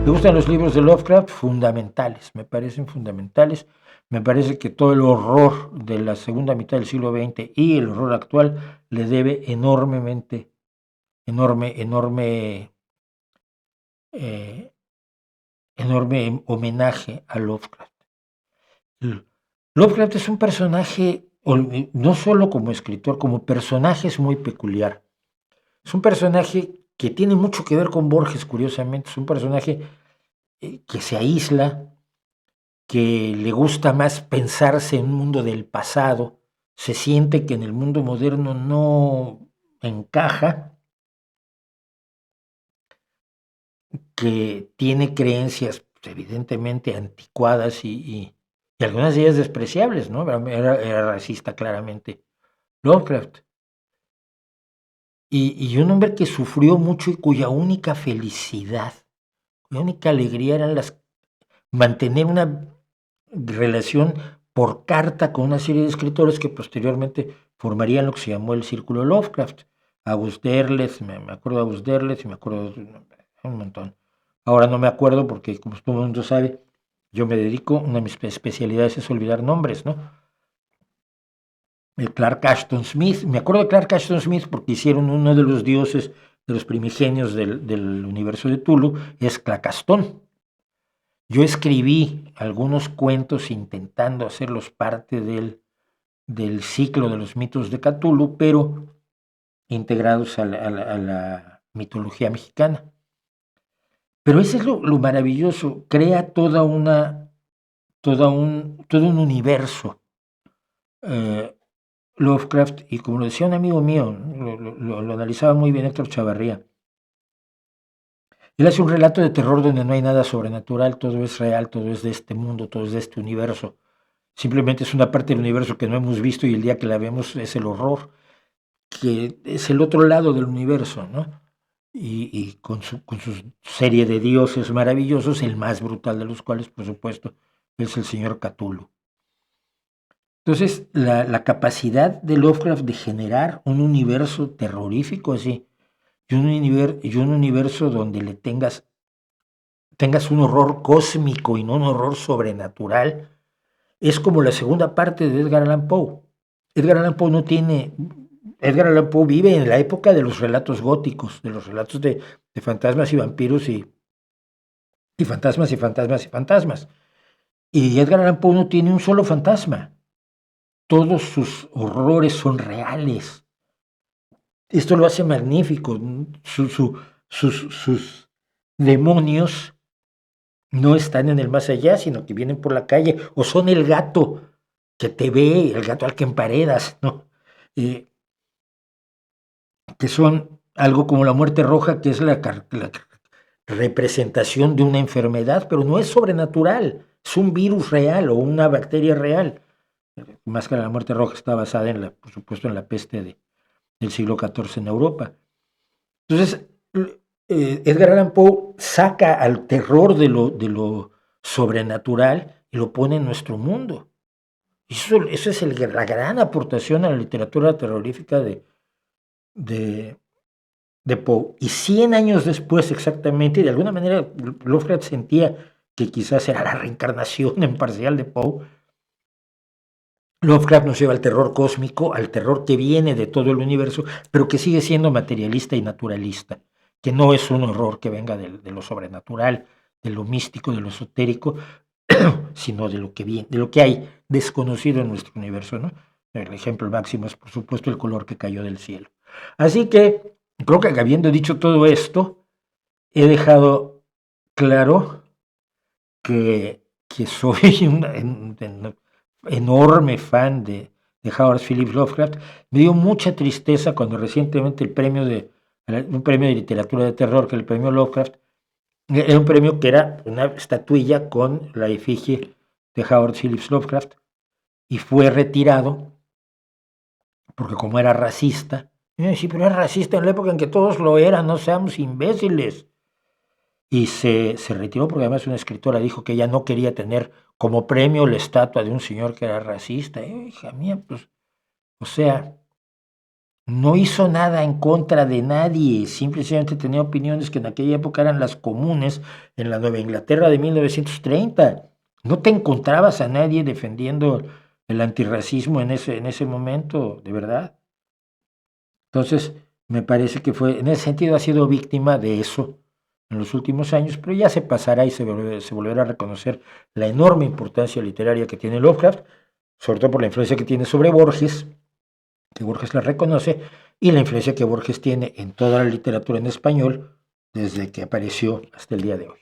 ¿Me gustan los libros de Lovecraft? Fundamentales, me parecen fundamentales. Me parece que todo el horror de la segunda mitad del siglo XX y el horror actual le debe enormemente, enorme, eh, enorme homenaje a Lovecraft. Lovecraft es un personaje, no solo como escritor, como personaje es muy peculiar. Es un personaje que tiene mucho que ver con Borges, curiosamente. Es un personaje que se aísla, que le gusta más pensarse en un mundo del pasado, se siente que en el mundo moderno no encaja, que tiene creencias pues, evidentemente anticuadas y algunas de ellas despreciables, ¿no? Era racista claramente Lovecraft. Y un hombre que sufrió mucho y cuya única felicidad, cuya única alegría eran mantener una relación por carta con una serie de escritores que posteriormente formarían lo que se llamó el Círculo Lovecraft. August Derleth, me acuerdo de August Derleth y me acuerdo de un montón. Ahora no me acuerdo porque, como todo el mundo sabe, yo me dedico, una de mis especialidades es olvidar nombres, ¿no? Clark Ashton Smith, me acuerdo de Clark Ashton Smith porque hicieron uno de los dioses de los primigenios del universo de Tulu, es Clacastón. Yo escribí algunos cuentos intentando hacerlos parte del ciclo de los mitos de Cthulhu, pero integrados a la mitología mexicana. Pero eso es lo maravilloso, crea todo un universo. Lovecraft, y como lo decía un amigo mío, lo analizaba muy bien Héctor Chavarría, él hace un relato de terror donde no hay nada sobrenatural, todo es real, todo es de este mundo, todo es de este universo. Simplemente es una parte del universo que no hemos visto y el día que la vemos es el horror, que es el otro lado del universo, ¿no? Y con su serie de dioses maravillosos, el más brutal de los cuales, por supuesto, es el señor Cthulhu. Entonces, capacidad de Lovecraft de generar un universo terrorífico así, y un universo donde tengas un horror cósmico y no un horror sobrenatural, es como la segunda parte de Edgar Allan Poe. Edgar Allan Poe no tiene. Edgar Allan Poe vive en la época de los relatos góticos, de los relatos de fantasmas y vampiros y fantasmas y fantasmas y fantasmas. Y Edgar Allan Poe no tiene un solo fantasma. Todos sus horrores son reales. Esto lo hace magnífico. Sus demonios no están en el más allá, sino que vienen por la calle o son el gato que te ve, el gato al que emparedas, ¿no? Eh, que son algo como la muerte roja, que es la representación de una enfermedad, pero no es sobrenatural, es un virus real o una bacteria real. Máscara de la muerte roja está basada por supuesto, en la peste del siglo XIV en Europa. Entonces, Edgar Allan Poe saca al terror de lo sobrenatural y lo pone en nuestro mundo. Eso es la gran aportación a la literatura terrorífica de, de Poe. Y 100 años después exactamente, de alguna manera Lovecraft sentía que quizás era la reencarnación en parcial de Poe. Lovecraft nos lleva al terror cósmico, al terror que viene de todo el universo, pero que sigue siendo materialista y naturalista, que no es un horror que venga de lo sobrenatural, de lo místico, de lo esotérico, sino de lo que viene, de lo que hay desconocido en nuestro universo, ¿no? El ejemplo máximo es, por supuesto, el color que cayó del cielo. Así que, creo que habiendo dicho todo esto, he dejado claro que soy un enorme fan de Howard Phillips Lovecraft. Me dio mucha tristeza cuando recientemente un premio de literatura de terror, que el premio Lovecraft, era un premio que era una estatuilla con la efigie de Howard Phillips Lovecraft y fue retirado porque como era racista, sí, pero era racista en la época en que todos lo eran, no seamos imbéciles. Y se retiró porque además una escritora dijo que ella no quería tener como premio la estatua de un señor que era racista. Hija mía, pues, o sea, No hizo nada en contra de nadie, simplemente tenía opiniones que en aquella época eran las comunes en la Nueva Inglaterra de 1930. No te encontrabas a nadie defendiendo el antirracismo en ese momento, de verdad. Entonces, me parece que fue, en ese sentido, ha sido víctima de eso en los últimos años, pero ya se pasará y se volverá a reconocer la enorme importancia literaria que tiene Lovecraft, sobre todo por la influencia que tiene sobre Borges, que Borges la reconoce, y la influencia que Borges tiene en toda la literatura en español desde que apareció hasta el día de hoy.